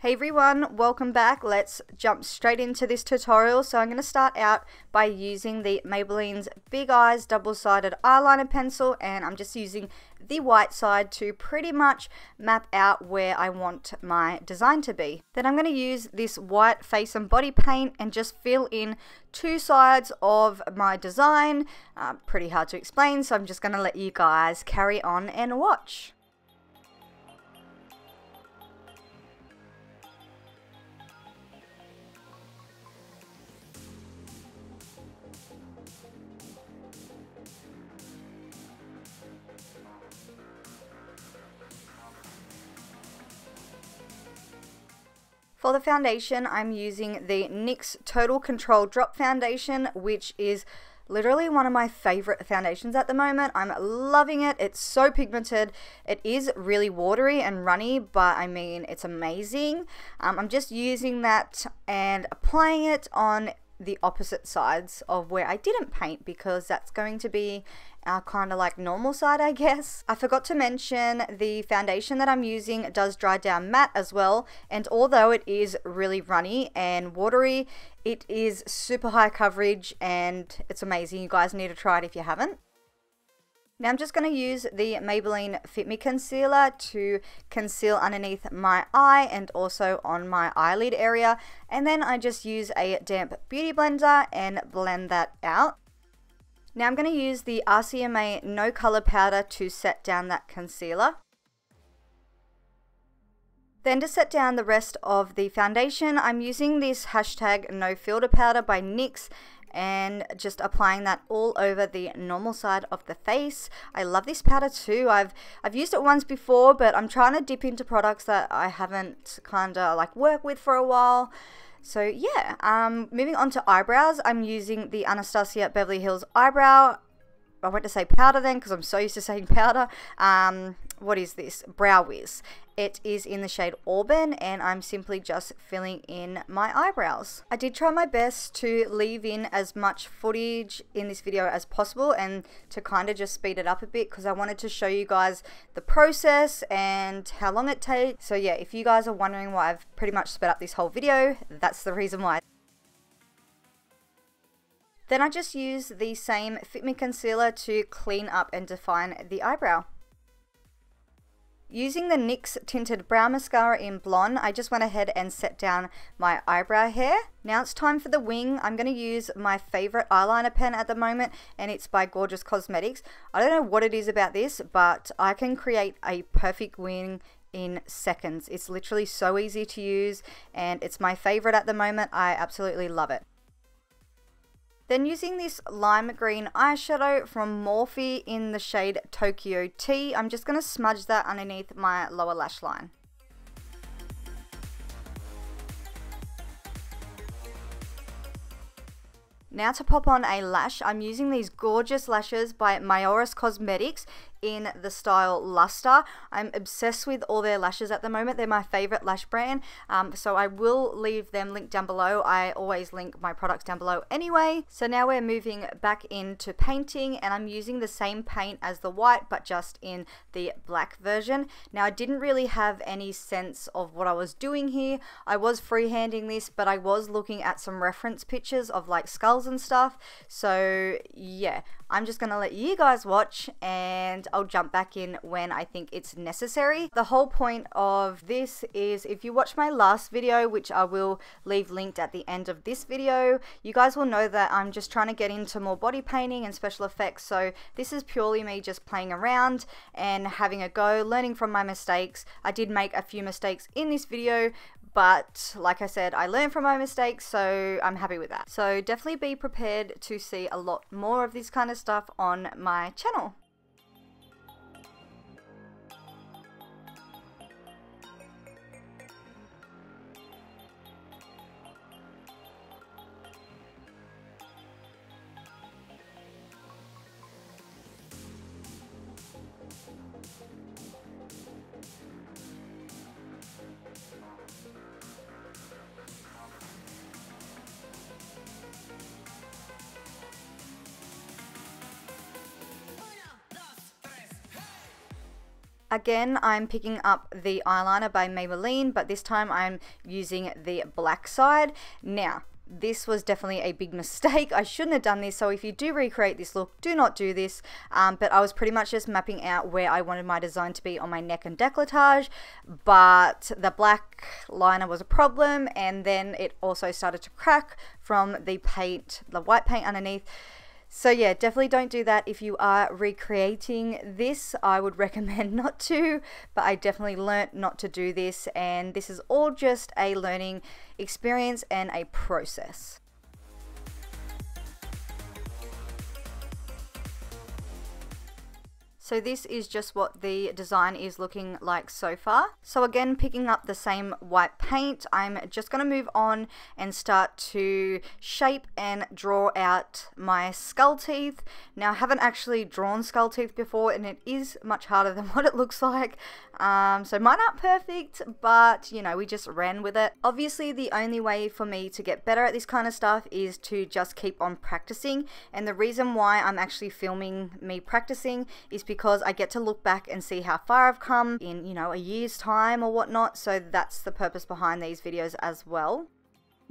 Hey everyone, welcome back. Let's jump straight into this tutorial. So I'm going to start out by using the Maybelline's Big Eyes double-sided eyeliner pencil, and I'm just using the white side to pretty much map out where I want my design to be. Then I'm going to use this white face and body paint and just fill in two sides of my design. Pretty hard to explain, so I'm just going to let you guys carry on and watch. For the foundation, I'm using the NYX Total Control Drop Foundation, which is literally one of my favorite foundations at the moment. I'm loving it. It's so pigmented. It is really watery and runny, but I mean, it's amazing. I'm just using that and applying it on the opposite sides of where I didn't paint, because that's going to be our kind of like normal side, I guess. I forgot to mention the foundation that I'm using does dry down matte as well, and although it is really runny and watery, it is super high coverage and it's amazing. You guys need to try it if you haven't. Now I'm just going to use the Maybelline Fit Me Concealer to conceal underneath my eye and also on my eyelid area, and then I just use a damp beauty blender and blend that out. Now I'm going to use the RCMA No Color Powder to set down that concealer. Then to set down the rest of the foundation, I'm using this hashtag No Filter Powder by NYX, and just applying that all over the normal side of the face. I love this powder too. I've used it once before, but I'm trying to dip into products that I haven't kind of like worked with for a while. So yeah, moving on to eyebrows, I'm using the Anastasia Beverly Hills Eyebrow. I went to say powder then because I'm so used to saying powder. What is this? Brow Wiz. It is in the shade Auburn, and I'm simply just filling in my eyebrows. I did try my best to leave in as much footage in this video as possible and to kind of just speed it up a bit, because I wanted to show you guys the process and how long it takes. So yeah, if you guys are wondering why I've pretty much sped up this whole video, that's the reason why. Then I just use the same Fit Me concealer to clean up and define the eyebrow. Using the NYX Tinted Brow Mascara in Blonde, I just went ahead and set down my eyebrow hair. Now it's time for the wing. I'm going to use my favorite eyeliner pen at the moment, and it's by Gorgeous Cosmetics. I don't know what it is about this, but I can create a perfect wing in seconds. It's literally so easy to use, and it's my favorite at the moment. I absolutely love it. Then using this lime green eyeshadow from Morphe in the shade Tokyo Tea, I'm just going to smudge that underneath my lower lash line. Now to pop on a lash, I'm using these gorgeous lashes by Makeupmejordyn Cosmetics in the style Luster. I'm obsessed with all their lashes at the moment. They're my favorite lash brand, so I will leave them linked down below. I always link my products down below anyway. So now we're moving back into painting, and I'm using the same paint as the white, but just in the black version. Now I didn't really have any sense of what I was doing here. I was freehanding this, but I was looking at some reference pictures of like skulls and stuff. So yeah, I'm just gonna let you guys watch, and I'll jump back in when I think it's necessary. The whole point of this is, if you watch my last video, which I will leave linked at the end of this video, you guys will know that I'm just trying to get into more body painting and special effects. So this is purely me just playing around and having a go, learning from my mistakes. I did make a few mistakes in this video, but like I said, I learned from my mistakes, so I'm happy with that. So definitely be prepared to see a lot more of this kind of stuff on my channel. Again, I'm picking up the eyeliner by Maybelline, but this time I'm using the black side. Now, this was definitely a big mistake. I shouldn't have done this, so if you do recreate this look, do not do this. But I was pretty much just mapping out where I wanted my design to be on my neck and décolletage, but the black liner was a problem, and then it also started to crack from the paint, the white paint underneath. So yeah, definitely don't do that if you are recreating this. I would recommend not to, but I definitely learnt not to do this, and this is all just a learning experience and a process. So this is just what the design is looking like so far. So again, picking up the same white paint, I'm just going to move on and start to shape and draw out my skull teeth. Now, I haven't actually drawn skull teeth before, and it is much harder than what it looks like. So mine aren't perfect, but you know, we just ran with it. Obviously, the only way for me to get better at this kind of stuff is to just keep on practicing. And the reason why I'm actually filming me practicing is because I get to look back and see how far I've come in, you know, a year's time or whatnot. So that's the purpose behind these videos as well.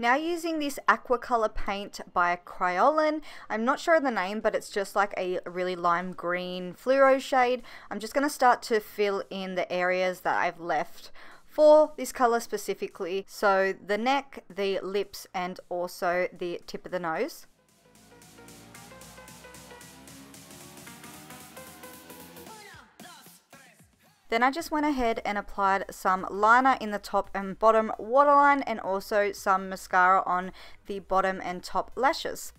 Now, using this aqua color paint by Kryolan, I'm not sure of the name, but it's just like a really lime green fluoro shade. I'm just going to start to fill in the areas that I've left for this color specifically. So the neck, the lips, and also the tip of the nose. Then I just went ahead and applied some liner in the top and bottom waterline, and also some mascara on the bottom and top lashes.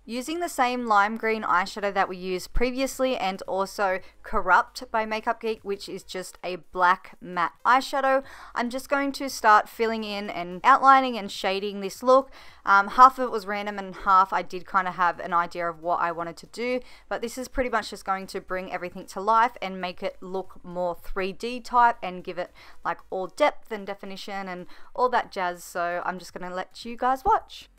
Using the same lime green eyeshadow that we used previously, and also Corrupt by Makeup Geek, which is just a black matte eyeshadow, I'm just going to start filling in and outlining and shading this look. Half of it was random and half I did kind of have an idea of what I wanted to do, but this is pretty much just going to bring everything to life and make it look more 3D type and give it like all depth and definition and all that jazz. So I'm just going to let you guys watch.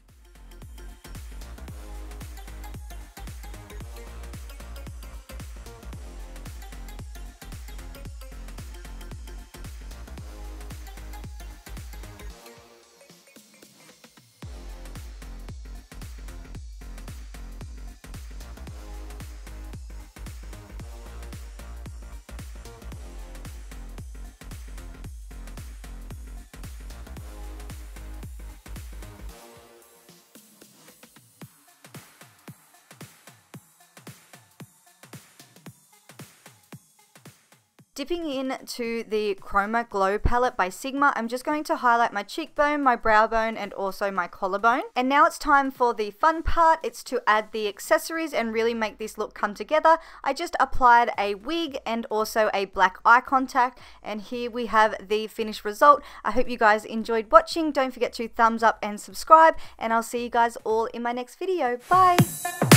Dipping into the Chroma Glow palette by Sigma, I'm just going to highlight my cheekbone, my brow bone, and also my collarbone. And now it's time for the fun part. It's to add the accessories and really make this look come together. I just applied a wig and also a black eye contact, and here we have the finished result. I hope you guys enjoyed watching. Don't forget to thumbs up and subscribe, and I'll see you guys all in my next video. Bye!